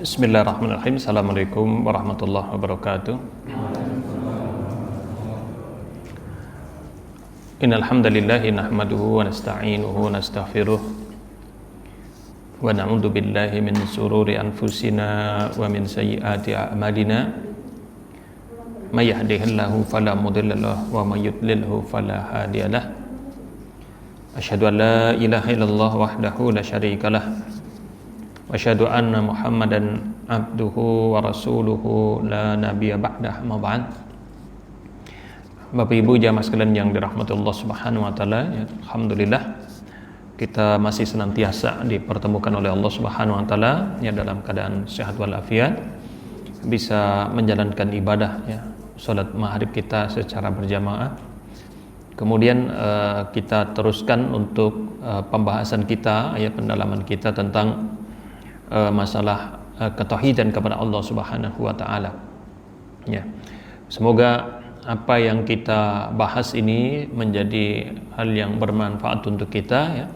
Bismillahirrahmanirrahim. Assalamualaikum warahmatullahi wabarakatuh. Innal hamdalillah nahmaduhu wa nasta'inuhu wa nastaghfiruh wa na'udzu billahi min shururi anfusina wa min sayyiati a'malina. May yahdihillahu fala mudilla lahu wa may yudlilhu fala hadiyalah. Asyhadu an la ilaha illallah wahdahu la syarikalah. Wa asyhadu anna Muhammadan abduhu wa rasuluhu la nabiyya ba'dah, amma ba'd. Bapak Ibu jamaah sekalian yang dirahmati Allah Subhanahu wa taala, ya, alhamdulillah kita masih senantiasa dipertemukan oleh Allah Subhanahu wa taala ya dalam keadaan sehat walafiat, bisa menjalankan ibadah ya salat maghrib kita secara berjamaah. Kemudian kita teruskan untuk pembahasan kita ya pendalaman kita tentang masalah ketauhidan kepada Allah Subhanahu wa taala. Ya. Semoga apa yang kita bahas ini menjadi hal yang bermanfaat untuk kita ya.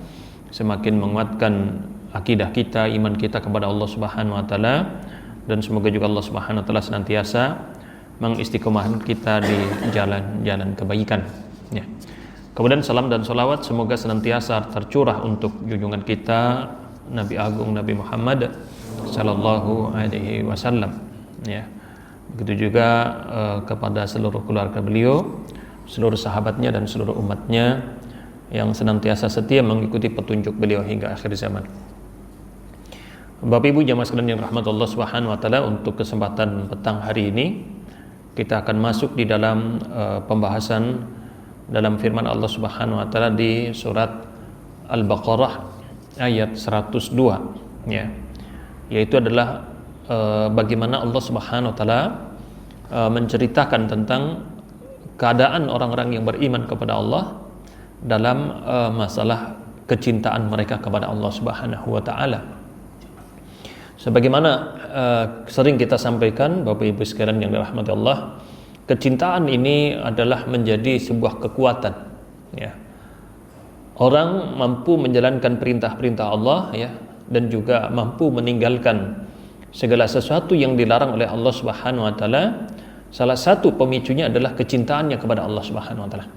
Semakin menguatkan akidah kita, iman kita kepada Allah Subhanahu wa taala, dan semoga juga Allah Subhanahu wa taala senantiasa mengistiqomahkan kita di jalan-jalan kebaikan ya. Kemudian salam dan salawat semoga senantiasa tercurah untuk junjungan kita Nabi Agung Nabi Muhammad sallallahu alaihi wasallam ya. Begitu juga kepada seluruh keluarga beliau, seluruh sahabatnya dan seluruh umatnya yang senantiasa setia mengikuti petunjuk beliau hingga akhir zaman. Bapak Ibu jamaah sekalian yang rahmat Allah Subhanahu wa taala, untuk kesempatan petang hari ini kita akan masuk di dalam pembahasan dalam firman Allah Subhanahu wa taala di surat Al-Baqarah ayat 102 ya, yaitu adalah bagaimana Allah Subhanahu wa taala menceritakan tentang keadaan orang-orang yang beriman kepada Allah dalam masalah kecintaan mereka kepada Allah Subhanahu wa taala. Sebagaimana sering kita sampaikan Bapak Ibu sekalian yang dirahmati Allah, kecintaan ini adalah menjadi sebuah kekuatan ya. Orang mampu menjalankan perintah-perintah Allah ya, dan juga mampu meninggalkan segala sesuatu yang dilarang oleh Allah Subhanahu wa taala. Salah satu pemicunya adalah kecintaannya kepada Allah Subhanahu wa taala.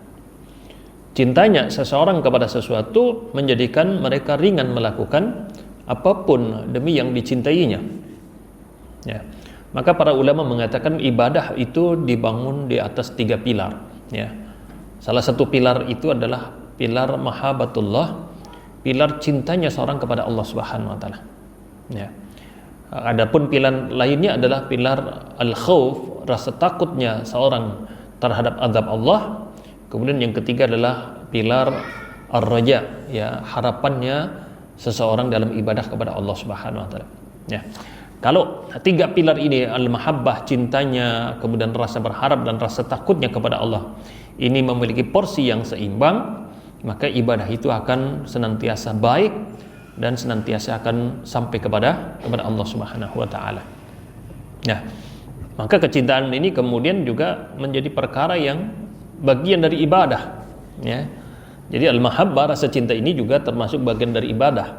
Cintanya seseorang kepada sesuatu menjadikan mereka ringan melakukan apapun demi yang dicintainya. Ya. Maka para ulama mengatakan ibadah itu dibangun di atas 3 pilar ya. Salah satu pilar itu adalah pilar mahabbatullah, pilar cintanya seorang kepada Allah Subhanahu wa taala. Ya. Adapun pilar lainnya adalah pilar al-khauf, rasa takutnya seorang terhadap azab Allah. Kemudian yang ketiga adalah pilar ar-raja, ya, harapannya seseorang dalam ibadah kepada Allah Subhanahu wa taala. Ya. Kalau 3 pilar ini, al-mahabbah, cintanya, kemudian rasa berharap dan rasa takutnya kepada Allah, ini memiliki porsi yang seimbang, maka ibadah itu akan senantiasa baik dan senantiasa akan sampai kepada Allah Subhanahu wa taala. Nah, maka kecintaan ini kemudian juga menjadi perkara yang bagian dari ibadah, ya. Jadi al-mahabbah, rasa cinta ini juga termasuk bagian dari ibadah.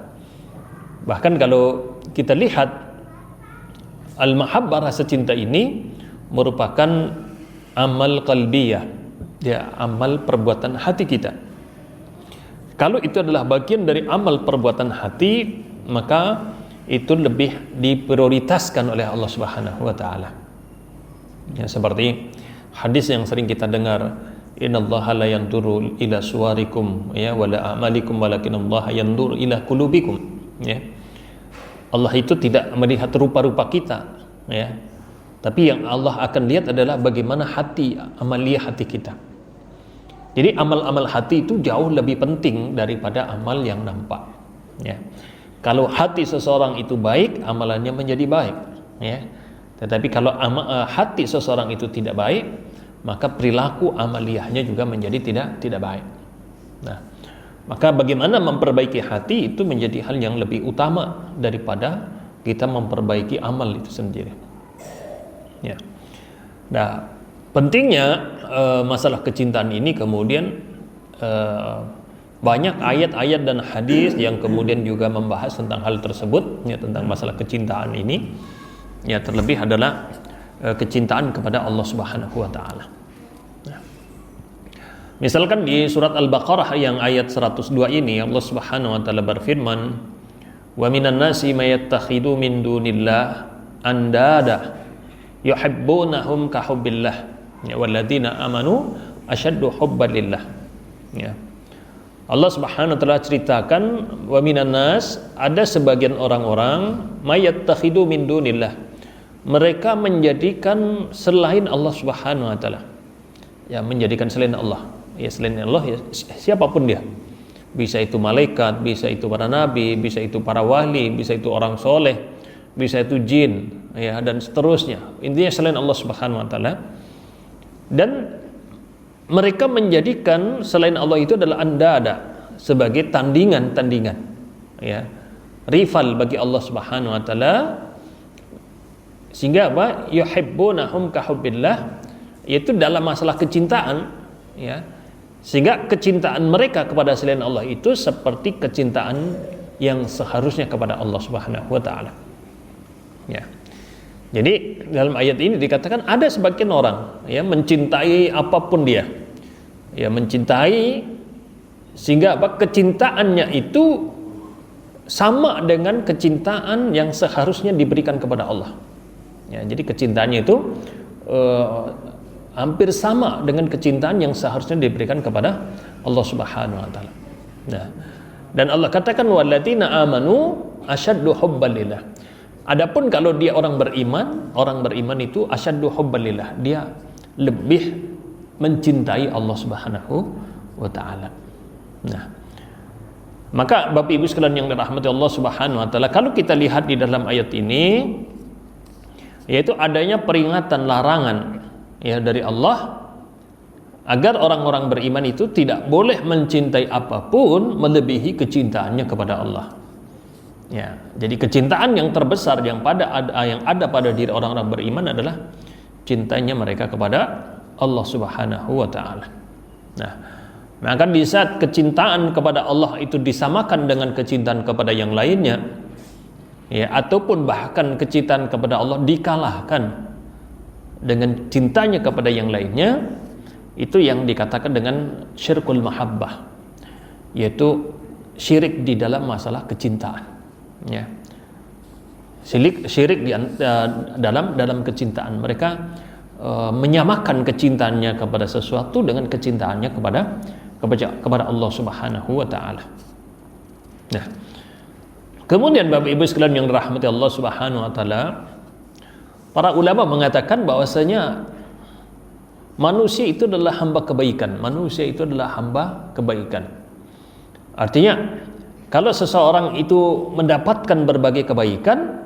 Bahkan kalau kita lihat al-mahabbah, rasa cinta ini merupakan amal qalbiyah, ya, amal perbuatan hati kita. Kalau itu adalah bagian dari amal perbuatan hati, maka itu lebih diprioritaskan oleh Allah Subhanahu wa taala. Ya, seperti hadis yang sering kita dengar, innallaha la yanzuru ila suwarikum ya wala a'malikum walakinallaha yanzuru ila qulubikum ya. Allah itu tidak melihat rupa-rupa kita ya. Tapi yang Allah akan lihat adalah bagaimana hati, amaliyah hati kita. Jadi amal-amal hati itu jauh lebih penting daripada amal yang nampak ya. Kalau hati seseorang itu baik, amalannya menjadi baik ya. Tetapi kalau hati seseorang itu tidak baik, maka perilaku amaliyahnya juga menjadi tidak baik. Nah, maka bagaimana memperbaiki hati itu menjadi hal yang lebih utama daripada kita memperbaiki amal itu sendiri ya. Nah, pentingnya masalah kecintaan ini kemudian banyak ayat-ayat dan hadis yang kemudian juga membahas tentang hal tersebut ya, tentang masalah kecintaan ini. Ya, terlebih adalah kecintaan kepada Allah Subhanahu wa taala. Misalkan di surat Al-Baqarah yang ayat 102 ini Allah Subhanahu wa taala berfirman, "Wa minan nasi may yattakhidu min dunillah andada yuhibbunahum ka hubbillah ya walladzina amanu asyaddu hubban lillah." Ya. Allah Subhanahu wa taala ceritakan wa minan nas, ada sebagian orang-orang may yattakhidu min dunillah, mereka menjadikan selain Allah Subhanahu wa taala. Ya, menjadikan selain Allah. Ya, selain Allah ya siapapun dia, bisa itu malaikat, bisa itu para nabi, bisa itu para wali, bisa itu orang soleh, bisa itu jin, ya, dan seterusnya. Intinya selain Allah Subhanahu wa taala. Dan mereka menjadikan selain Allah itu adalah andada, sebagai tandingan-tandingan, ya, rival bagi Allah Subhanahu wa taala. Sehingga apa? Yuhibbunahum ka hubbillah, yaitu dalam masalah kecintaan, ya. Sehingga kecintaan mereka kepada selain Allah itu seperti kecintaan yang seharusnya kepada Allah Subhanahu wa taala. Ya. Jadi dalam ayat ini dikatakan ada sebagian orang ya mencintai apapun dia. Ya, mencintai sehingga apa? Kecintaannya itu sama dengan kecintaan yang seharusnya diberikan kepada Allah. Ya, jadi kecintaannya itu hampir sama dengan kecintaan yang seharusnya diberikan kepada Allah Subhanahu wa taala. Nah, dan Allah katakan walladzina amanu asyaddu hubban lillah. Adapun kalau dia orang beriman itu asyaddu hubban lillah, dia lebih mencintai Allah Subhanahu wa taala. Nah, maka Bapak Ibu sekalian yang dirahmati Allah Subhanahu wa taala, kalau kita lihat di dalam ayat ini yaitu adanya peringatan, larangan ya dari Allah agar orang-orang beriman itu tidak boleh mencintai apapun melebihi kecintaannya kepada Allah. Ya, jadi kecintaan yang terbesar yang ada pada diri orang-orang beriman adalah cintanya mereka kepada Allah Subhanahu wa taala. Nah, maka di saat kecintaan kepada Allah itu disamakan dengan kecintaan kepada yang lainnya, ya, ataupun bahkan kecintaan kepada Allah dikalahkan dengan cintanya kepada yang lainnya, itu yang dikatakan dengan syirkul mahabbah, yaitu syirik di dalam masalah kecintaan, ya. Syirik dalam kecintaan. Mereka menyamakan kecintaannya kepada sesuatu dengan kecintaannya kepada Allah Subhanahu wa taala. Nah, kemudian Bapak Ibu sekalian yang dirahmati Allah Subhanahu wa taala, para ulama mengatakan bahwasanya manusia itu adalah hamba kebaikan. Manusia itu adalah hamba kebaikan. Artinya, kalau seseorang itu mendapatkan berbagai kebaikan,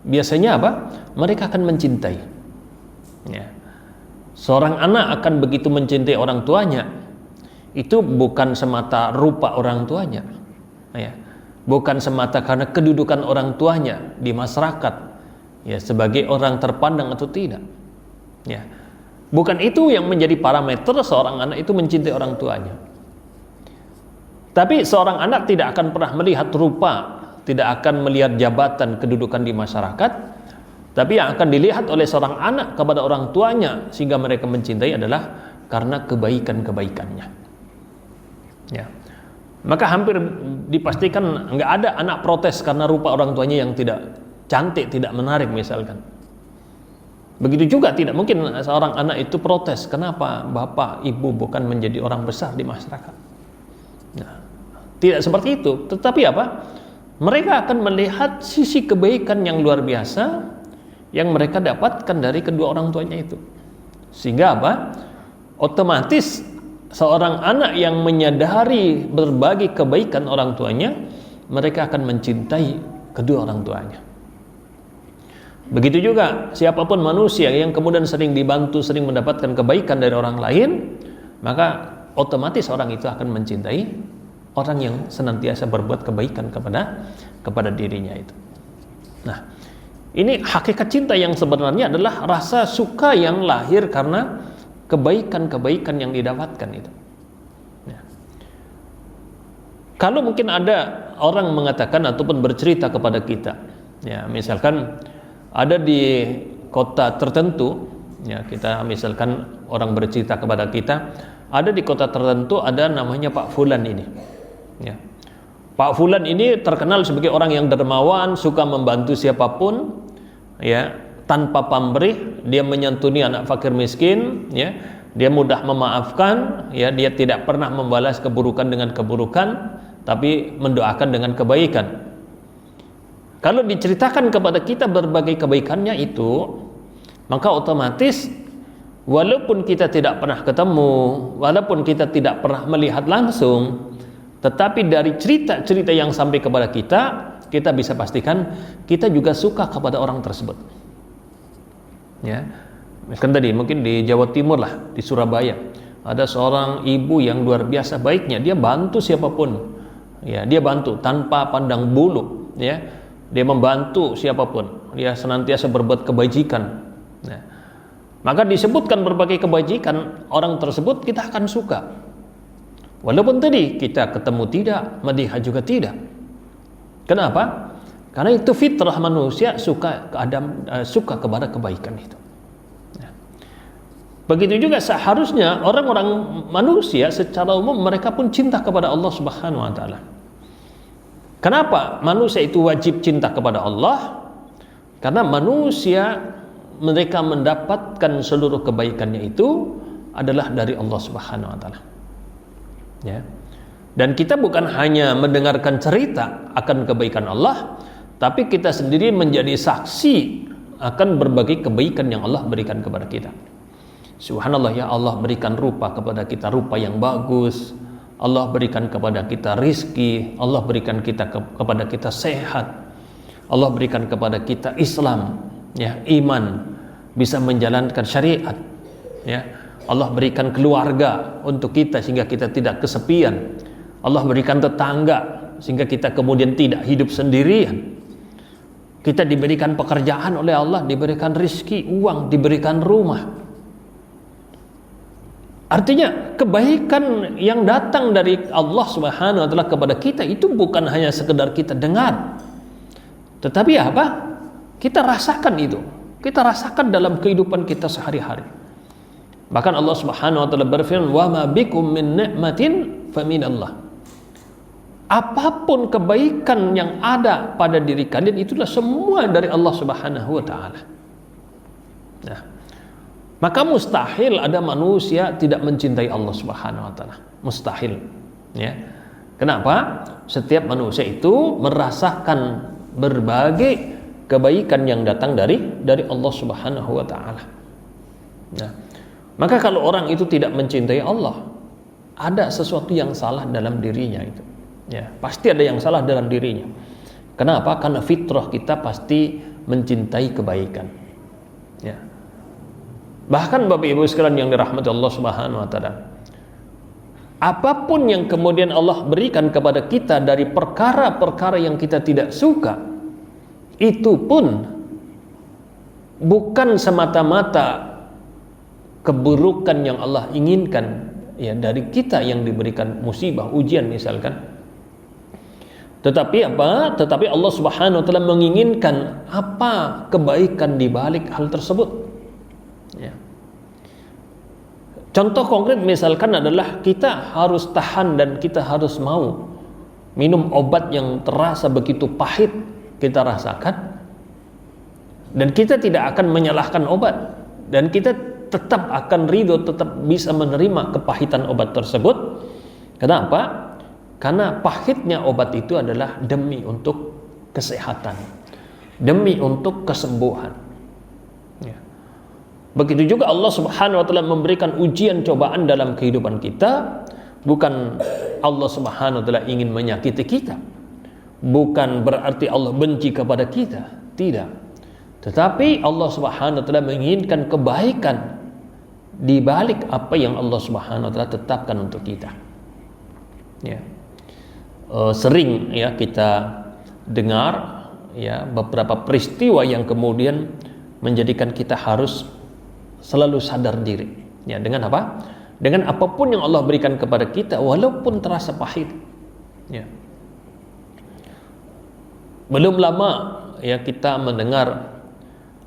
biasanya apa? Mereka akan mencintai. Ya. Seorang anak akan begitu mencintai orang tuanya, itu bukan semata rupa orang tuanya, ya. Bukan semata karena kedudukan orang tuanya di masyarakat, ya, sebagai orang terpandang atau tidak, ya, bukan itu yang menjadi parameter seorang anak itu mencintai orang tuanya. Tapi seorang anak tidak akan pernah melihat rupa, tidak akan melihat jabatan, kedudukan di masyarakat, tapi yang akan dilihat oleh seorang anak kepada orang tuanya sehingga mereka mencintai adalah karena kebaikan-kebaikannya, ya. Maka hampir dipastikan nggak ada anak protes karena rupa orang tuanya yang tidak cantik, tidak menarik misalkan. Begitu juga tidak mungkin seorang anak itu protes kenapa bapak ibu bukan menjadi orang besar di masyarakat. Nah, tidak seperti itu. Tetapi apa? Mereka akan melihat sisi kebaikan yang luar biasa yang mereka dapatkan dari kedua orang tuanya itu. Sehingga apa? Otomatis seorang anak yang menyadari berbagai kebaikan orang tuanya, mereka akan mencintai kedua orang tuanya. Begitu juga siapapun manusia yang kemudian sering dibantu, sering mendapatkan kebaikan dari orang lain, maka otomatis orang itu akan mencintai orang yang senantiasa berbuat kebaikan kepada dirinya itu. Nah, ini hakikat cinta yang sebenarnya adalah rasa suka yang lahir karena kebaikan-kebaikan yang didapatkan itu. Ya. Kalau mungkin ada orang mengatakan ataupun bercerita kepada kita, ya, misalkan ada di kota tertentu, ya kita misalkan orang bercerita kepada kita, ada di kota tertentu ada namanya Pak Fulan ini, ya. Pak Fulan ini terkenal sebagai orang yang dermawan, suka membantu siapapun, ya, tanpa pamrih. Dia menyantuni anak fakir miskin, ya. Dia mudah memaafkan, ya. Dia tidak pernah membalas keburukan dengan keburukan, tapi mendoakan dengan kebaikan. Kalau diceritakan kepada kita berbagai kebaikannya itu, maka otomatis walaupun kita tidak pernah ketemu, walaupun kita tidak pernah melihat langsung, tetapi dari cerita-cerita yang sampai kepada kita, kita bisa pastikan kita juga suka kepada orang tersebut. Ya, misalkan tadi mungkin di Jawa Timur lah, di Surabaya, ada seorang ibu yang luar biasa baiknya. Dia bantu siapapun, ya, dia bantu tanpa pandang bulu, ya. Dia membantu siapapun, dia senantiasa berbuat kebajikan. Nah, maka disebutkan berbagai kebajikan orang tersebut, kita akan suka. Walaupun tadi kita ketemu tidak, melihat juga tidak. Kenapa? Karena itu fitrah manusia, suka kepada kebaikan itu. Nah, begitu juga seharusnya orang-orang manusia secara umum mereka pun cinta kepada Allah Subhanahu wa taala. Kenapa manusia itu wajib cinta kepada Allah? Karena manusia mereka mendapatkan seluruh kebaikannya itu adalah dari Allah Subhanahu wa taala. Ya. Dan kita bukan hanya mendengarkan cerita akan kebaikan Allah, tapi kita sendiri menjadi saksi akan berbagai kebaikan yang Allah berikan kepada kita. Subhanallah, ya, Allah berikan rupa kepada kita, rupa yang bagus. Allah berikan kepada kita rizki, Allah berikan kepada kita sehat, Allah berikan kepada kita Islam, ya, iman, bisa menjalankan syariat, ya. Allah berikan keluarga untuk kita sehingga kita tidak kesepian. Allah berikan tetangga sehingga kita kemudian tidak hidup sendirian. Kita diberikan pekerjaan oleh Allah, diberikan rizki, uang, diberikan rumah. Artinya kebaikan yang datang dari Allah Subhanahu wa taala kepada kita itu bukan hanya sekedar kita dengar, tetapi apa? Kita rasakan itu. Kita rasakan dalam kehidupan kita sehari-hari. Bahkan Allah Subhanahu wa taala berfirman, "Wa ma bikum min ni'matin faminallah." Apapun kebaikan yang ada pada diri kalian itulah semua dari Allah Subhanahu wa taala. Nah, maka mustahil ada manusia tidak mencintai Allah Subhanahu wa taala. Mustahil. Ya. Kenapa? Setiap manusia itu merasakan berbagai kebaikan yang datang dari Allah Subhanahu wa taala. Nah, maka kalau orang itu tidak mencintai Allah, ada sesuatu yang salah dalam dirinya itu. Ya, pasti ada yang salah dalam dirinya. Kenapa? Karena fitrah kita pasti mencintai kebaikan. Ya. Bahkan Bapak Ibu sekalian yang dirahmati Allah Subhanahu wa taala, apapun yang kemudian Allah berikan kepada kita dari perkara-perkara yang kita tidak suka, itu pun bukan semata-mata keburukan yang Allah inginkan, ya, dari kita yang diberikan musibah, ujian misalkan. Tetapi apa? Tetapi Allah Subhanahu wa taala menginginkan apa kebaikan di balik hal tersebut. Ya. Contoh konkret misalkan adalah kita harus tahan dan kita harus mau minum obat yang terasa begitu pahit, kita rasakan, dan kita tidak akan menyalahkan obat, dan kita tetap akan ridho, tetap bisa menerima kepahitan obat tersebut. Kenapa? Karena pahitnya obat itu adalah demi untuk kesehatan, demi untuk kesembuhan. Ya. Begitu juga Allah Subhanahu wa taala memberikan ujian cobaan dalam kehidupan kita, bukan Allah Subhanahu wa taala ingin menyakiti kita, bukan berarti Allah benci kepada kita, tidak. Tetapi Allah Subhanahu wa taala menginginkan kebaikan di balik apa yang Allah Subhanahu wa taala tetapkan untuk kita. Ya. Sering ya kita dengar ya beberapa peristiwa yang kemudian menjadikan kita harus selalu sadar diri. Ya, dengan apa? Dengan apapun yang Allah berikan kepada kita, walaupun terasa pahit. Ya. Belum lama ya kita mendengar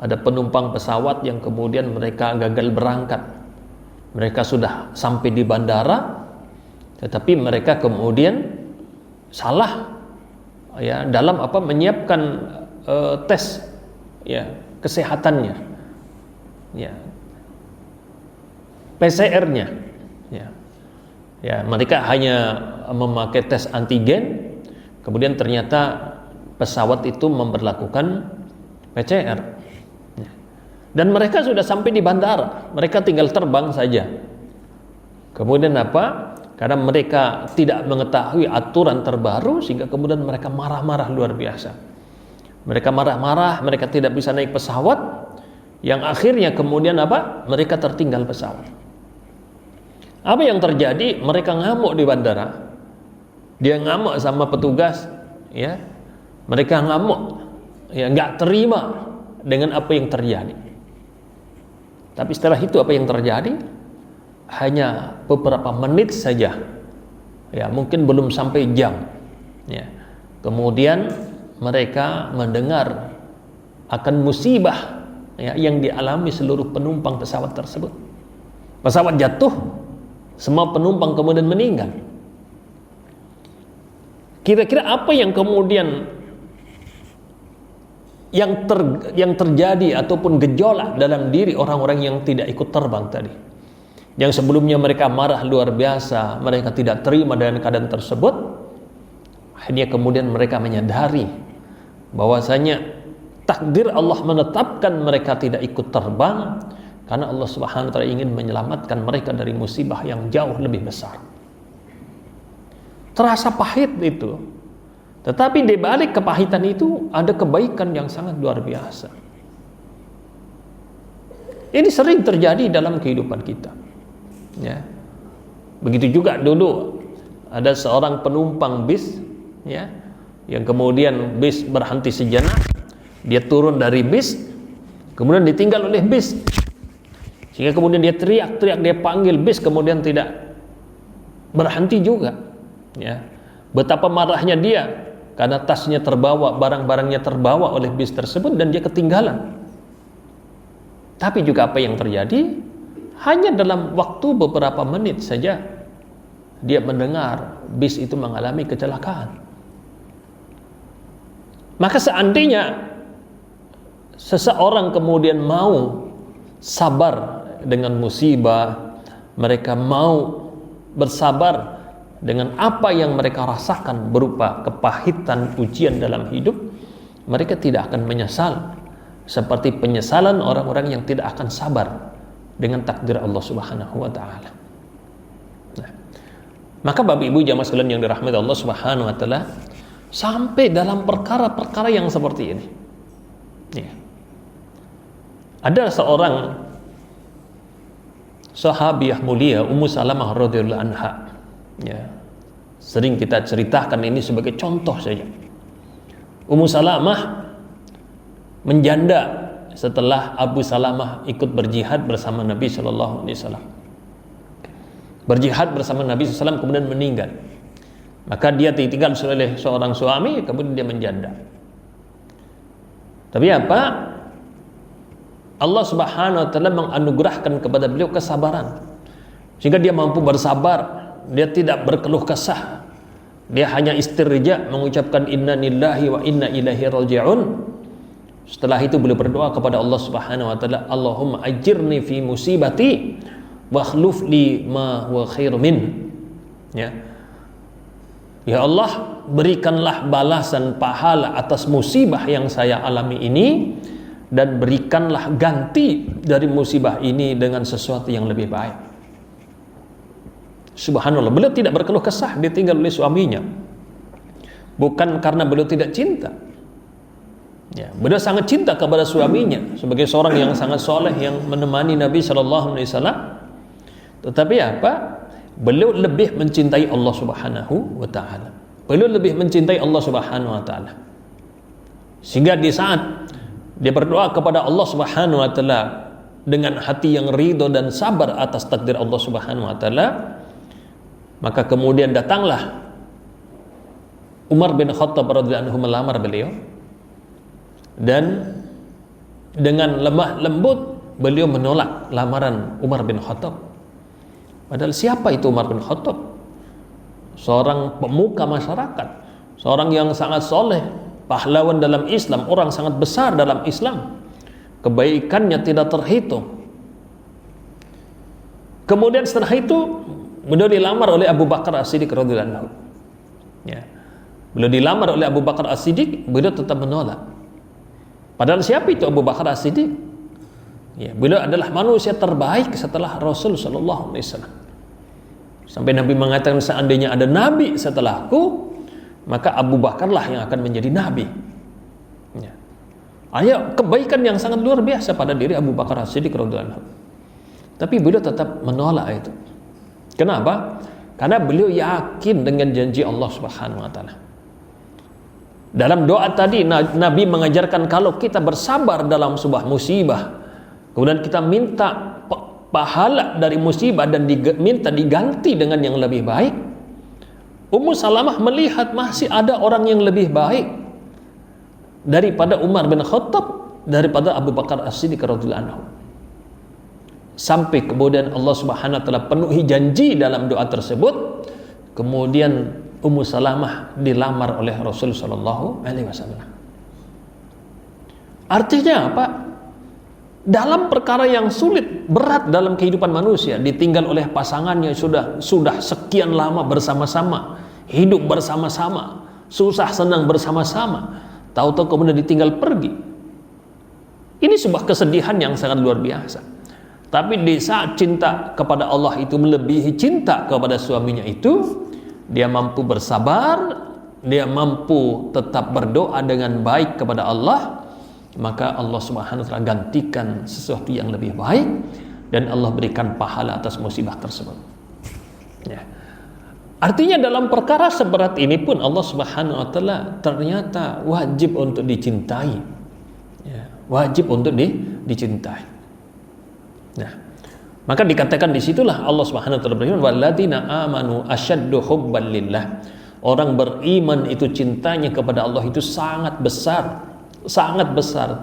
ada penumpang pesawat yang kemudian mereka gagal berangkat. Mereka sudah sampai di bandara, tetapi mereka kemudian salah ya dalam menyiapkan tes ya kesehatannya, ya PCR-nya, ya mereka hanya memakai tes antigen, kemudian ternyata pesawat itu memberlakukan PCR, dan mereka sudah sampai di bandara, mereka tinggal terbang saja. Kemudian apa? Karena mereka tidak mengetahui aturan terbaru, sehingga kemudian mereka marah-marah luar biasa. Mereka marah-marah, mereka tidak bisa naik pesawat, yang akhirnya kemudian apa? Mereka tertinggal pesawat. Apa yang terjadi? Mereka ngamuk di bandara. Dia ngamuk sama petugas, ya. Mereka ngamuk, ya, nggak terima dengan apa yang terjadi. Tapi setelah itu apa yang terjadi? Hanya beberapa menit saja, ya mungkin belum sampai jam, ya. Kemudian mereka mendengar akan musibah, ya, yang dialami seluruh penumpang pesawat tersebut. Pesawat jatuh, semua penumpang kemudian meninggal. Kira-kira apa yang kemudian yang terjadi ataupun gejolak dalam diri orang-orang yang tidak ikut terbang tadi, yang sebelumnya mereka marah luar biasa, mereka tidak terima dengan keadaan tersebut. Akhirnya kemudian mereka menyadari bahwasanya takdir Allah menetapkan mereka tidak ikut terbang karena Allah Subhanahu wa taala ingin menyelamatkan mereka dari musibah yang jauh lebih besar. Terasa pahit itu, tetapi di balik kepahitan itu ada kebaikan yang sangat luar biasa. Ini sering terjadi dalam kehidupan kita, ya. Begitu juga dulu ada seorang penumpang bis, ya, yang kemudian bis berhenti sejenak, dia turun dari bis, kemudian ditinggal oleh bis, sehingga kemudian dia teriak-teriak, dia panggil bis, kemudian tidak berhenti juga, ya. Betapa marahnya dia karena tasnya terbawa, barang-barangnya terbawa oleh bis tersebut dan dia ketinggalan. Tapi juga apa yang terjadi? Hanya dalam waktu beberapa menit saja dia mendengar bis itu mengalami kecelakaan. Maka seandainya seseorang kemudian mau sabar dengan musibah, mereka mau bersabar dengan apa yang mereka rasakan berupa kepahitan ujian dalam hidup, mereka tidak akan menyesal seperti penyesalan orang-orang yang tidak akan sabar dengan takdir Allah Subhanahu wa taala. Nah, maka Bapak Ibu jamaah sekalian yang dirahmati Allah Subhanahu wa taala, sampai dalam perkara-perkara yang seperti ini, ya. Ada seorang sahabiah mulia Ummu Salamah radhiyallahu anha, ya, sering kita ceritakan ini sebagai contoh saja. Ummu Salamah menjanda setelah Abu Salamah ikut berjihad bersama Nabi Shallallahu Alaihi Wasallam. Berjihad bersama Nabi SAW kemudian meninggal. Maka dia ditinggal oleh seorang suami, kemudian dia menjanda. Tapi apa? Allah Subhanahu wa taala menganugerahkan kepada beliau kesabaran, sehingga dia mampu bersabar. Dia tidak berkeluh kesah, dia hanya istirja, mengucapkan inna lillahi wa inna ilaihi raji'un. Setelah itu beliau berdoa kepada Allah Subhanahu wa taala, Allahumma ajirni fi musibati wa akhluf li ma huwa khairu min. Ya. Ya Allah, berikanlah balasan pahala atas musibah yang saya alami ini, dan berikanlah ganti dari musibah ini dengan sesuatu yang lebih baik. Subhanallah, beliau tidak berkeluh kesah ditinggal oleh suaminya, bukan karena beliau tidak cinta, ya, beliau sangat cinta kepada suaminya sebagai seorang yang sangat soleh yang menemani Nabi Shallallahu Alaihi Wasallam. Tetapi apa? Beliau lebih mencintai Allah Subhanahu wa taala. Beliau lebih mencintai Allah Subhanahu wa taala. Sehingga di saat dia berdoa kepada Allah Subhanahu wa taala dengan hati yang ridho dan sabar atas takdir Allah Subhanahu wa taala, maka kemudian datanglah Umar bin Khattab radhiyallahu anhu melamar beliau, dan dengan lemah lembut beliau menolak lamaran Umar bin Khattab. Padahal siapa itu Umar bin Khattab? Seorang pemuka masyarakat, seorang yang sangat soleh, pahlawan dalam Islam, orang sangat besar dalam Islam, kebaikannya tidak terhitung. Kemudian setelah itu beliau dilamar oleh Abu Bakar As-Siddiq radhiyallahu anhu. Ya. Beliau dilamar oleh Abu Bakar As-Siddiq, beliau tetap menolak. Padahal siapa itu Abu Bakar As-Siddiq? Ya, beliau adalah manusia terbaik setelah Rasul sallallahu alaihi wasallam. Sampai Nabi mengatakan seandainya ada nabi setelahku, maka Abu Bakarlah yang akan menjadi nabi. Ya. Ada kebaikan yang sangat luar biasa pada diri Abu Bakar As-Siddiq radhiyallahu anhu. Tapi beliau tetap menolak itu. Kenapa? Karena beliau yakin dengan janji Allah Subhanahu wa taala. Dalam doa tadi Nabi mengajarkan kalau kita bersabar dalam sebuah musibah, kemudian kita minta pahala dari musibah dan minta diganti dengan yang lebih baik. Ummu Salamah melihat masih ada orang yang lebih baik daripada Umar bin Khattab, daripada Abu Bakar As-Siddiq radhiyallahu anhu. Sampai kemudian Allah Subhanahu wa taala penuhi janji dalam doa tersebut. Kemudian Ummu Salamah dilamar oleh Rasul sallallahu alaihi wasallam. Artinya apa? Dalam perkara yang sulit, berat dalam kehidupan manusia, ditinggal oleh pasangannya sudah sekian lama bersama-sama, hidup bersama-sama, susah senang bersama-sama, tahu-tahu kemudian ditinggal pergi. Ini sebuah kesedihan yang sangat luar biasa. Tapi di saat cinta kepada Allah itu melebihi cinta kepada suaminya itu, dia mampu bersabar, dia mampu tetap berdoa dengan baik kepada Allah, maka Allah Subhanahu wa taala gantikan sesuatu yang lebih baik dan Allah berikan pahala atas musibah tersebut. Ya. Artinya dalam perkara seberat ini pun Allah Subhanahu wa taala ternyata wajib untuk dicintai. Ya, wajib untuk dicintai. Nah, maka dikatakan disitulah Allah Subhanahu wa taala berfirman, walladzina amanu asyaddu hubban lillah. Orang beriman itu cintanya kepada Allah itu sangat besar,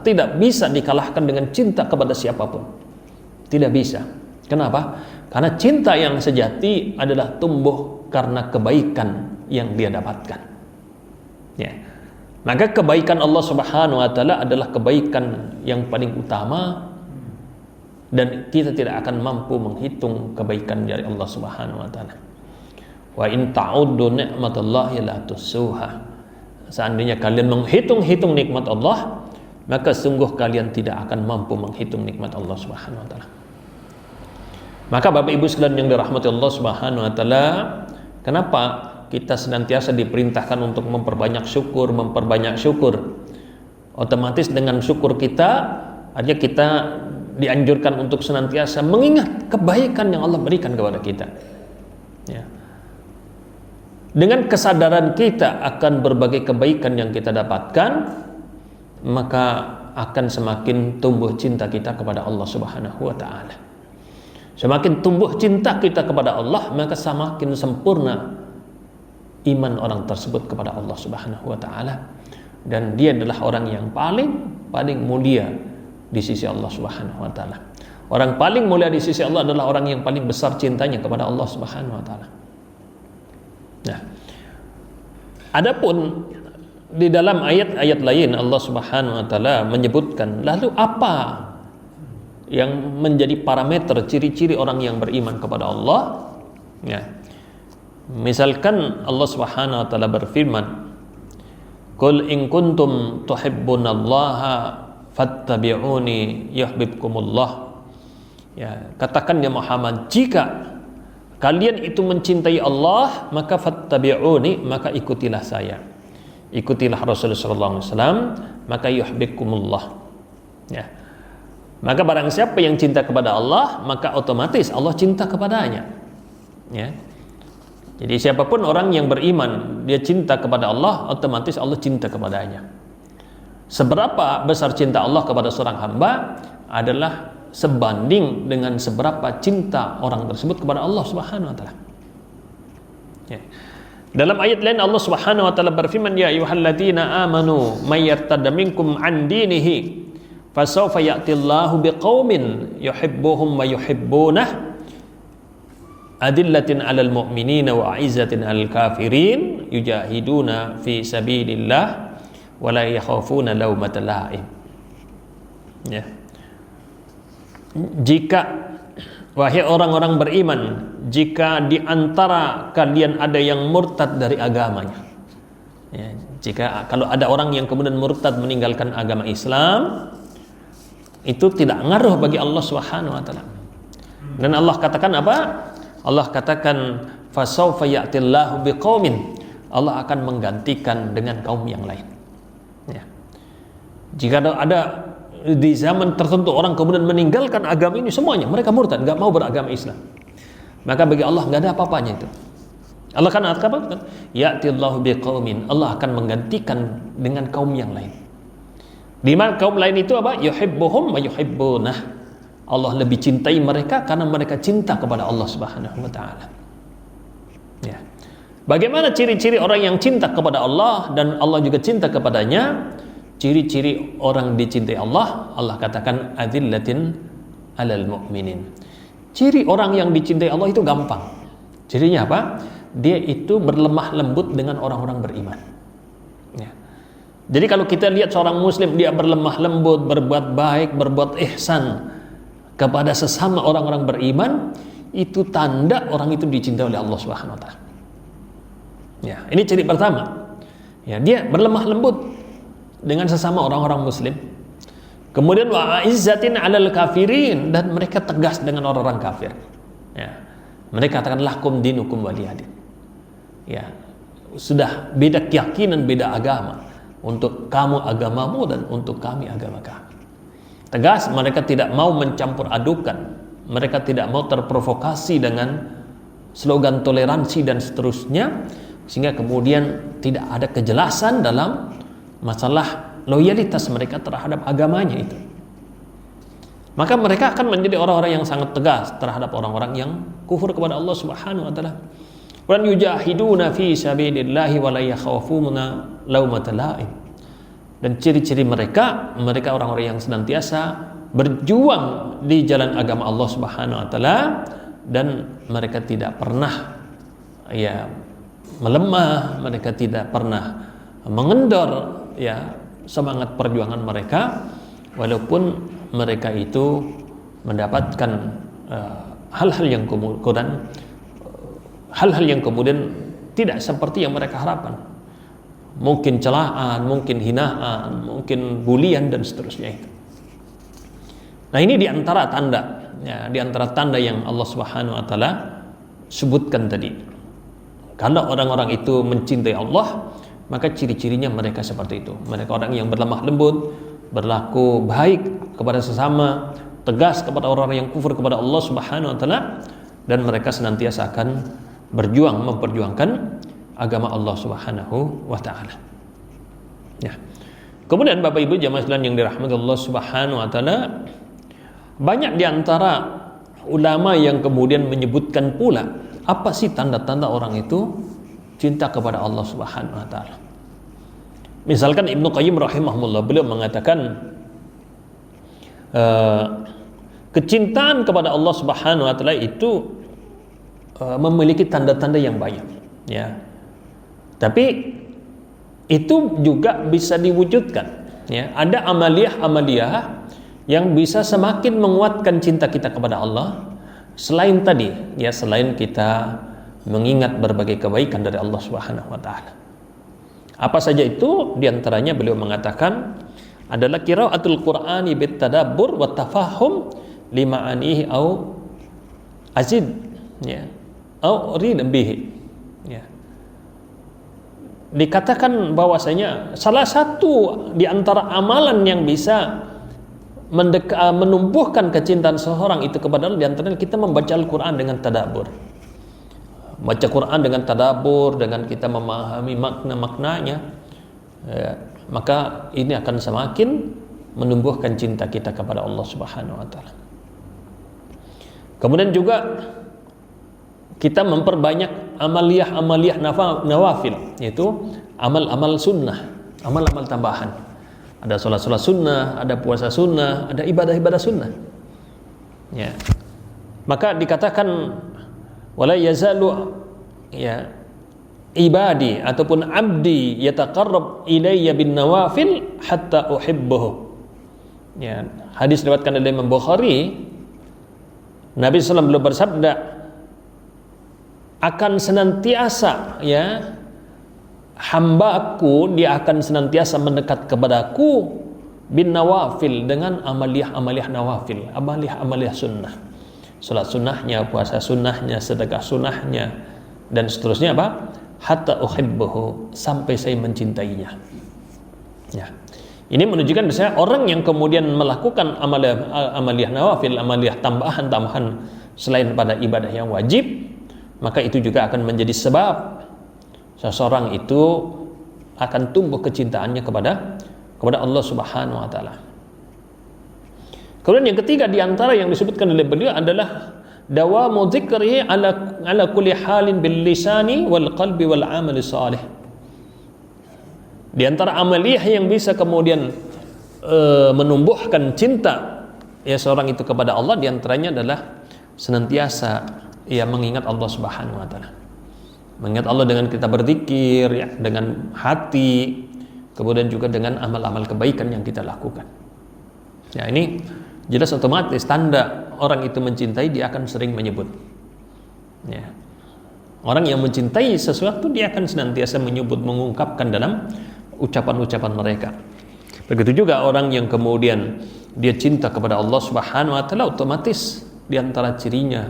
tidak bisa dikalahkan dengan cinta kepada siapapun. Tidak bisa. Kenapa? Karena cinta yang sejati adalah tumbuh karena kebaikan yang dia dapatkan. Ya. Maka kebaikan Allah Subhanahu wa taala adalah kebaikan yang paling utama, dan kita tidak akan mampu menghitung kebaikan dari Allah Subhanahu wa taala. Wa in ta'uddu ni'matallahi la tuhsuha. Seandainya kalian menghitung-hitung nikmat Allah, maka sungguh kalian tidak akan mampu menghitung nikmat Allah Subhanahu wa taala. Maka Bapak Ibu sekalian yang dirahmati Allah Subhanahu wa taala, kenapa kita senantiasa diperintahkan untuk memperbanyak syukur. Otomatis dengan syukur kita, artinya kita dianjurkan untuk senantiasa mengingat kebaikan yang Allah berikan kepada kita. Ya. Dengan kesadaran kita akan berbagai kebaikan yang kita dapatkan, maka akan semakin tumbuh cinta kita kepada Allah Subhanahu wa taala. Semakin tumbuh cinta kita kepada Allah, maka semakin sempurna iman orang tersebut kepada Allah Subhanahu wa taala, dan dia adalah orang yang paling mulia di sisi Allah Subhanahu wa taala. Orang paling mulia di sisi Allah adalah orang yang paling besar cintanya kepada Allah Subhanahu wa taala. Nah, adapun di dalam ayat-ayat lain Allah Subhanahu wa taala menyebutkan, lalu apa yang menjadi parameter ciri-ciri orang yang beriman kepada Allah? Ya. Misalkan Allah Subhanahu wa taala berfirman, "Qul in kuntum tuhibbunallaha fattabi'uni yuhibbukumullah." Ya, katakan ya Muhammad, jika kalian itu mencintai Allah, maka fattabi'uni, maka ikutilah saya. Ikutilah Rasulullah sallallahu alaihi wasallam, maka yuhibbukumullah. Ya. Maka barang siapa yang cinta kepada Allah, maka otomatis Allah cinta kepadanya. Ya. Jadi siapapun orang yang beriman, dia cinta kepada Allah, otomatis Allah cinta kepadanya. Seberapa besar cinta Allah kepada seorang hamba adalah sebanding dengan seberapa cinta orang tersebut kepada Allah Subhanahu wa taala. Ya. Dalam ayat lain Allah Subhanahu wa taala berfirman, ya ayyuhalladzina amanu may yartadda minkum an dinihi Fasawfa ya'tillahu biqaumin yuhibbuhum wa yuhibbunah adillatin 'alal mu'minina wa 'izzatin 'alal kafirin yujahiduna fi sabilillah wa la yakhafuna laumata la'im. Ya. Jika wahai orang-orang beriman, jika di antara kalian ada yang murtad dari agamanya, ya, jika kalau ada orang yang kemudian murtad meninggalkan agama Islam, itu tidak ngaruh bagi Allah Subhanahu wa taala. Dan Allah katakan apa? Allah katakan fasawfa ya'tillahu biqaumin. Allah akan menggantikan dengan kaum yang lain. Ya. Jika ada di zaman tertentu orang kemudian meninggalkan agama ini semuanya, mereka murtad, enggak mau beragama Islam, maka bagi Allah enggak ada apa-apanya itu. Allah kan katakan ya'tillahu biqaumin. Allah akan menggantikan dengan kaum yang lain. Di mana kaum lain itu apa? Yuhibbuhum wa yuhibbunah. Allah lebih cintai mereka karena mereka cinta kepada Allah Subhanahu wa taala. Ya. Bagaimana ciri-ciri orang yang cinta kepada Allah dan Allah juga cinta kepadanya? Ciri-ciri orang dicintai Allah, Allah katakan adillatin 'alal mu'minin. Ciri orang yang dicintai Allah itu gampang. Cirinya apa? Dia itu berlemah lembut dengan orang-orang beriman. Ya. Jadi kalau kita lihat seorang muslim dia berlemah lembut, berbuat baik, berbuat ihsan kepada sesama orang-orang beriman, itu tanda orang itu dicintai oleh Allah Subhanahu wa taala. Ya, ini ciri pertama. Ya, dia berlemah lembut dengan sesama orang-orang muslim. Kemudian wa izzatin 'alal kafirin, dan mereka tegas dengan orang-orang kafir. Ya. Mereka katakan lakum dinukum waliyadin. Ya. Sudah beda keyakinan, beda agama. Untuk kamu agamamu dan untuk kami agama kami. Tegas, mereka tidak mau mencampur adukan. Mereka tidak mau terprovokasi dengan slogan toleransi dan seterusnya, sehingga kemudian tidak ada kejelasan dalam masalah loyalitas mereka terhadap agamanya itu. Maka mereka akan menjadi orang-orang yang sangat tegas terhadap orang-orang yang kufur kepada Allah Subhanahu wa taala. Wan yujahiduna fi sabilillahi wa la yakhafuna laumata la'im. Dan ciri-ciri mereka orang-orang yang senantiasa berjuang di jalan agama Allah Subhanahu wa taala, dan mereka tidak pernah ya melemah, mereka tidak pernah mengendor ya semangat perjuangan mereka, walaupun mereka itu mendapatkan hal-hal yang kemudian tidak seperti yang mereka harapkan. Mungkin celaan, mungkin hinaan, mungkin bulian dan seterusnya itu. Nah, ini diantara tanda, ya, diantara tanda yang Allah Subhanahu wa taala sebutkan tadi. Kalau orang-orang itu mencintai Allah, maka ciri-cirinya mereka seperti itu. Mereka orang yang berlemah lembut, berlaku baik kepada sesama, tegas kepada orang-orang yang kufur kepada Allah Subhanahu wa taala, dan mereka senantiasa akan memperjuangkan agama Allah Subhanahu wa taala. Ya. Kemudian Bapak Ibu jamaah sekalian yang dirahmati Allah Subhanahu wa taala, banyak di antara ulama yang kemudian menyebutkan pula apa sih tanda-tanda orang itu cinta kepada Allah Subhanahu wa taala. Misalkan Ibnu Qayyim rahimahullah, beliau mengatakan kecintaan kepada Allah Subhanahu wa taala itu memiliki tanda-tanda yang banyak, ya. Tapi itu juga bisa diwujudkan, ya. Ada amaliyah yang bisa semakin menguatkan cinta kita kepada Allah selain tadi, ya, selain kita mengingat berbagai kebaikan dari Allah Subhanahu wa taala. Apa saja itu? Di antaranya beliau mengatakan adalah qiraatul Qur'ani bitadabbur wa tafahum lima'anihi au azid, ya, au rid bihi, ya. Dikatakan bahwasanya salah satu di antara amalan yang bisa menumbuhkan kecintaan seseorang itu kepada Allah, di antaranya kita membaca Al-Quran dengan tadabbur. Baca Quran dengan tadabbur, dengan kita memahami makna-maknanya, ya, maka ini akan semakin menumbuhkan cinta kita kepada Allah Subhanahu wa taala. Kemudian juga kita memperbanyak amaliyah nawafil, yaitu amal-amal sunnah, amal-amal tambahan. ada sholat-sholat sunnah, ada puasa sunnah, ada ibadah-ibadah sunnah. Ya. Maka dikatakan wala yazalu ya ibadi ataupun abdi yataqarrab ilayya bin nawafil hatta uhibbuhu. Ya, hadis diriwayatkan oleh Imam Bukhari, Nabi SAW beliau bersabda, akan senantiasa ya hambaku, dia akan senantiasa mendekat kepadaku bin nawafil, dengan amaliyah nawafil, amaliyah sunnah, salat sunnahnya, puasa sunnahnya, sedekah sunnahnya, dan seterusnya apa? Hatta uhibbuhu, sampai saya mencintainya. Ya. Ini menunjukkan bahwa orang yang kemudian melakukan amaliyah nawafil, amaliyah tambahan selain pada ibadah yang wajib, maka itu juga akan menjadi sebab seseorang itu akan tumbuh kecintaannya kepada Allah Subhanahu wa taala. Kemudian yang ketiga di antara yang disebutkan oleh beliau adalah dawamu dzikrihi ala kulli halin bil lisani wal qalbi wal amali salih. Di antara amaliyah yang bisa kemudian menumbuhkan cinta ya seorang itu kepada Allah, di antaranya adalah senantiasa ia mengingat Allah Subhanahu wa taala. Mengingat Allah dengan kita berzikir ya, dengan hati, kemudian juga dengan amal-amal kebaikan yang kita lakukan. Ya, ini jelas otomatis tanda orang itu mencintai, dia akan sering menyebut. Ya. Orang yang mencintai sesuatu, dia akan senantiasa menyebut, mengungkapkan dalam ucapan-ucapan mereka. Begitu juga orang yang kemudian dia cinta kepada Allah Subhanahu wa taala, otomatis di antara cirinya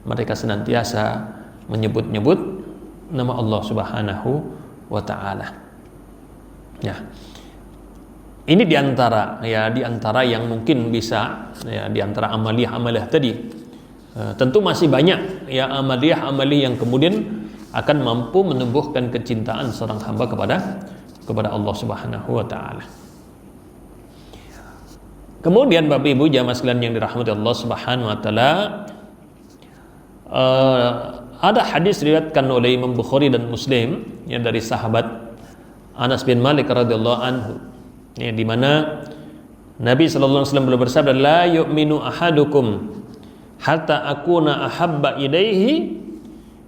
mereka senantiasa menyebut-nyebut nama Allah Subhanahu wa taala. Ya. Ini di antara yang mungkin bisa ya, di antara amaliyah tadi. Tentu masih banyak ya amaliyah yang kemudian akan mampu menumbuhkan kecintaan seorang hamba kepada Allah Subhanahu wa taala. Kemudian Bapak Ibu jamaah sekalian yang dirahmati Allah Subhanahu wa taala, ada hadis diriwayatkan oleh Imam Bukhari dan Muslim ya, dari sahabat Anas bin Malik radhiyallahu anhu ya, di mana Nabi sallallahu alaihi wasallam beliau bersabda, la yu'minu ahadukum hatta akuna ahabba ilaihi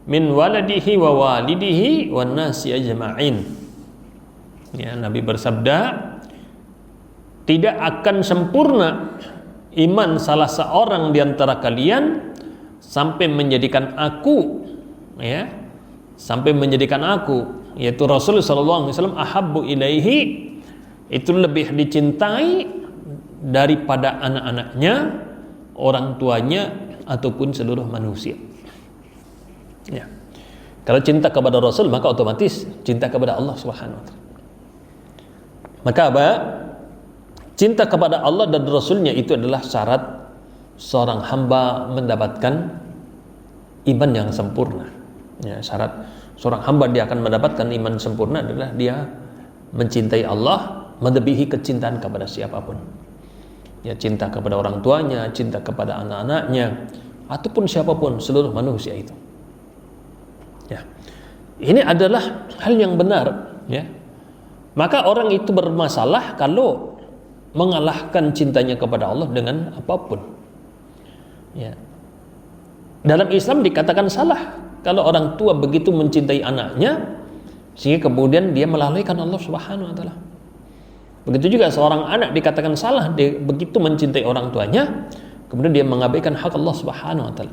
min waladihi wa walidihi wan nasi ajma'in. Ya, Nabi bersabda, tidak akan sempurna iman salah seorang di antara kalian sampai menjadikan aku yaitu Rasul sallallahu alaihi wasallam ahabbu ilaihi, itu lebih dicintai daripada anak-anaknya, orang tuanya, ataupun seluruh manusia. Ya. Kalau cinta kepada Rasul, maka otomatis cinta kepada Allah Subhanahu wa taala. Maka apa? Cinta kepada Allah dan Rasulnya itu adalah syarat seorang hamba mendapatkan iman yang sempurna. Ya, syarat seorang hamba dia akan mendapatkan iman sempurna adalah dia mencintai Allah melebihi kecintaan kepada siapapun. Ya, cinta kepada orang tuanya, cinta kepada anak-anaknya, ataupun siapapun, seluruh manusia itu. Ya. Ini adalah hal yang benar, ya. Maka orang itu bermasalah kalau mengalahkan cintanya kepada Allah dengan apapun. Ya. Dalam Islam dikatakan salah kalau orang tua begitu mencintai anaknya sehingga kemudian dia melalaikan Allah Subhanahu wa taala. Begitu juga seorang anak dikatakan salah, dia begitu mencintai orang tuanya kemudian dia mengabaikan hak Allah Subhanahu wa taala.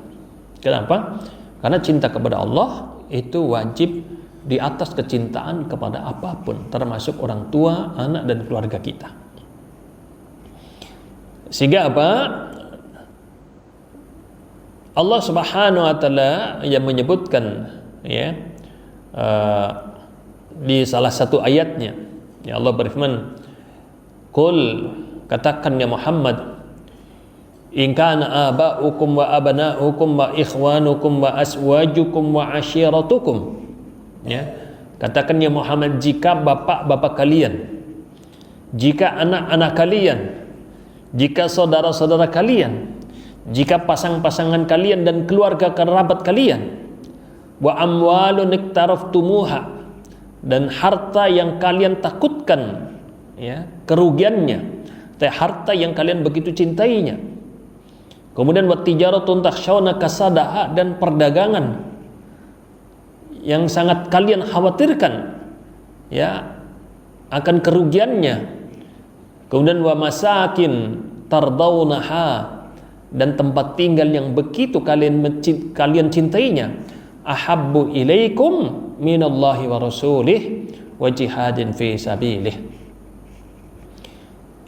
Kenapa? Karena cinta kepada Allah itu wajib di atas kecintaan kepada apapun, termasuk orang tua, anak, dan keluarga kita. Sehingga apa? Allah Subhanahu wa taala yang menyebutkan ya di salah satu ayatnya, ya Allah berfirman, "Qul," katakan ya Muhammad, "in kana aba'ukum wa abna'ukum wa ikhwanukum wa aswajukum wa ashiratukum." Ya, katakan ya Muhammad, jika bapak-bapak kalian, jika anak-anak kalian, jika saudara-saudara kalian, jika pasang-pasangan kalian dan keluarga kerabat kalian, wa amwalun iktaraftumuha, dan harta yang kalian takutkan ya kerugiannya, harta yang kalian begitu cintainya. Kemudian wat tijaratun takhshawna kasadaha, dan perdagangan yang sangat kalian khawatirkan ya akan kerugiannya. Kemudian wa masakin tardawnaha, dan tempat tinggal yang begitu kalian cintainya. Ahabbu ilaikum minallahi wa rasulih wa jihadin fi sabilih.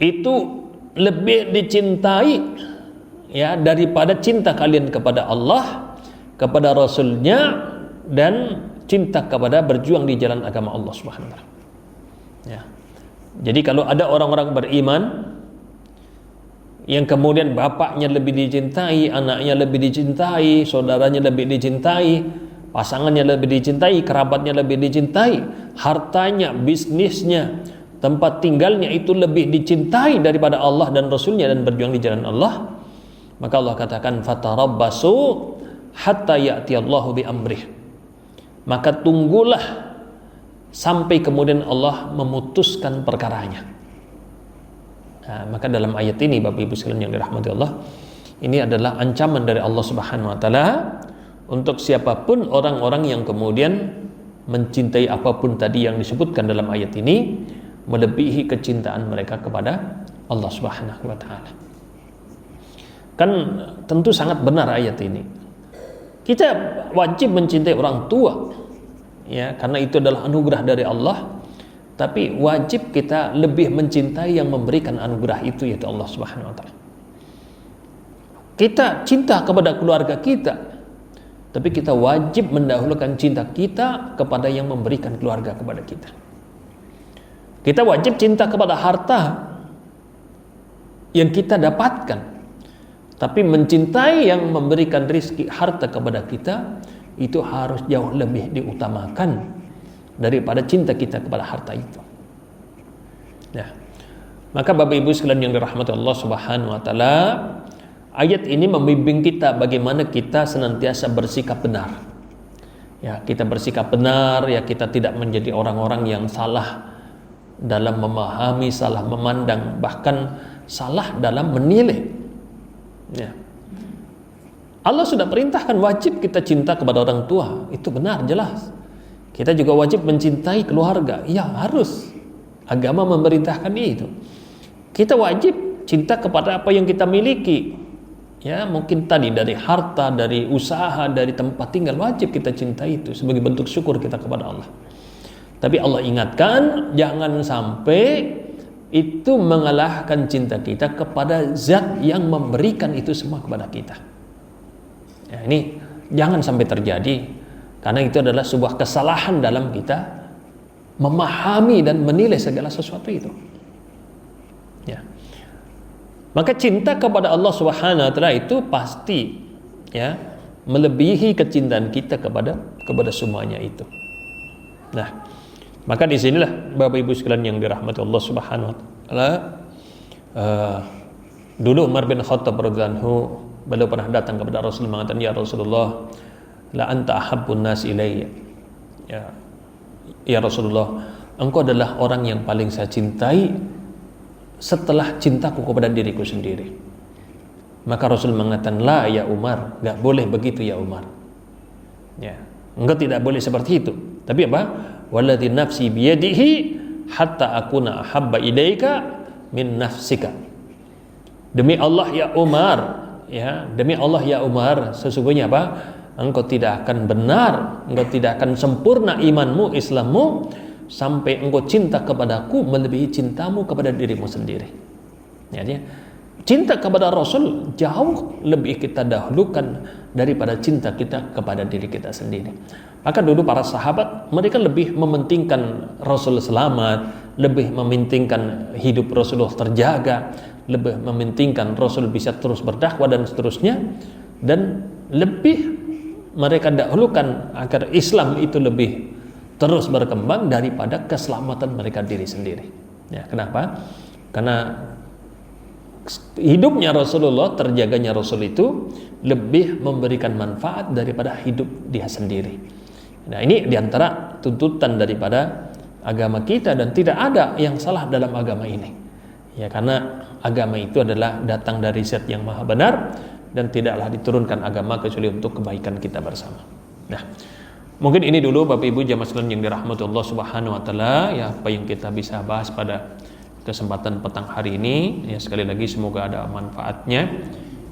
Itu lebih dicintai ya daripada cinta kalian kepada Allah, kepada Rasulnya, dan cinta kepada berjuang di jalan agama Allah Subhanahu wa taala. Ya. Jadi kalau ada orang-orang beriman yang kemudian bapaknya lebih dicintai, anaknya lebih dicintai, saudaranya lebih dicintai, pasangannya lebih dicintai, kerabatnya lebih dicintai, hartanya, bisnisnya, tempat tinggalnya itu lebih dicintai daripada Allah dan Rasulnya dan berjuang di jalan Allah, maka Allah katakan fatarabbasu hatta ya'tiyallahu bi amrih. Maka tunggulah sampai kemudian Allah memutuskan perkaranya. Nah, maka dalam ayat ini Bapak Ibu sekalian yang dirahmati Allah, ini adalah ancaman dari Allah Subhanahu wa taala untuk siapapun orang-orang yang kemudian mencintai apapun tadi yang disebutkan dalam ayat ini, melebihi kecintaan mereka kepada Allah Subhanahu wa taala. Kan tentu sangat benar ayat ini. Kita wajib mencintai orang tua ya, karena itu adalah anugerah dari Allah. Tapi wajib kita lebih mencintai yang memberikan anugerah itu, yaitu Allah Subhanahu wa taala. Kita cinta kepada keluarga kita, tapi kita wajib mendahulukan cinta kita kepada yang memberikan keluarga kepada kita. Kita wajib cinta kepada harta yang kita dapatkan, tapi mencintai yang memberikan rizki harta kepada kita itu harus jauh lebih diutamakan daripada cinta kita kepada harta itu. Nah, maka Bapak Ibu sekalian yang dirahmati Allah Subhanahu wa taala, ayat ini membimbing kita bagaimana kita senantiasa bersikap benar. Ya, kita bersikap benar, ya kita tidak menjadi orang-orang yang salah dalam memahami, salah memandang, bahkan salah dalam menilai. Ya. Allah sudah perintahkan wajib kita cinta kepada orang tua, itu benar, jelas. Kita juga wajib mencintai keluarga, ya harus. Agama memerintahkan itu. Kita wajib cinta kepada apa yang kita miliki. Ya, mungkin tadi dari harta, dari usaha, dari tempat tinggal, wajib kita cintai itu sebagai bentuk syukur kita kepada Allah. Tapi Allah ingatkan jangan sampai itu mengalahkan cinta kita kepada zat yang memberikan itu semua kepada kita. Ya, ini jangan sampai terjadi, karena itu adalah sebuah kesalahan dalam kita memahami dan menilai segala sesuatu itu. Ya. Maka cinta kepada Allah Subhanahu wa taala itu pasti ya melebihi kecintaan kita kepada semuanya itu. Nah, maka di sinilah Bapak Ibu sekalian yang dirahmati Allah Subhanahu wa taala, dulu Umar bin Khattab radhiyallahu anhu, beliau pernah datang kepada Rasulullah mengatakan, ya Rasulullah, la anta ahabbun nas ilayya. Ya Rasulullah, engkau adalah orang yang paling saya cintai setelah cintaku kepada diriku sendiri. Maka Rasul mengatakan, la ya Umar, enggak boleh begitu ya Umar. Ya, engkau tidak boleh seperti itu. Tapi apa? Walladzi nafsi biyadihi hatta akuna ahabba ilaika min nafsika. Demi Allah ya Umar, ya, demi Allah ya Umar, sesungguhnya apa? Engkau tidak akan benar, engkau tidak akan sempurna imanmu, Islammu, sampai engkau cinta kepadaku melebihi cintamu kepada dirimu sendiri. Jadi cinta kepada Rasul jauh lebih kita dahulukan daripada cinta kita kepada diri kita sendiri. Maka dulu para sahabat, mereka lebih mementingkan Rasul selamat, lebih mementingkan hidup Rasulullah terjaga, lebih mementingkan Rasul bisa terus berdakwah dan seterusnya, dan lebih mereka dahulukan agar Islam itu lebih terus berkembang daripada keselamatan mereka diri sendiri. Ya, kenapa? Karena hidupnya Rasulullah, terjaganya Rasul itu lebih memberikan manfaat daripada hidup dia sendiri. Nah, ini diantara tuntutan daripada agama kita, dan tidak ada yang salah dalam agama ini. Ya, karena agama itu adalah datang dari Zat yang Maha Benar dan tidaklah diturunkan agama kecuali untuk kebaikan kita bersama. Nah, mungkin ini dulu Bapak Ibu jamaah sekalian yang dirahmati Allah Subhanahu wa taala, ya apa yang kita bisa bahas pada kesempatan petang hari ini. Ya, sekali lagi semoga ada manfaatnya.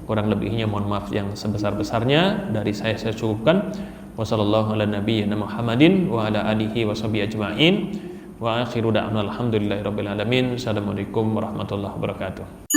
Kurang lebihnya mohon maaf yang sebesar-besarnya. Dari saya cukupkan. Wassallallahu ala nabiyyina Muhammadin wa ala alihi washabihi ajmain. Wa akhiru da'wana alhamdulillahirabbil alamin. Assalamualaikum warahmatullahi wabarakatuh.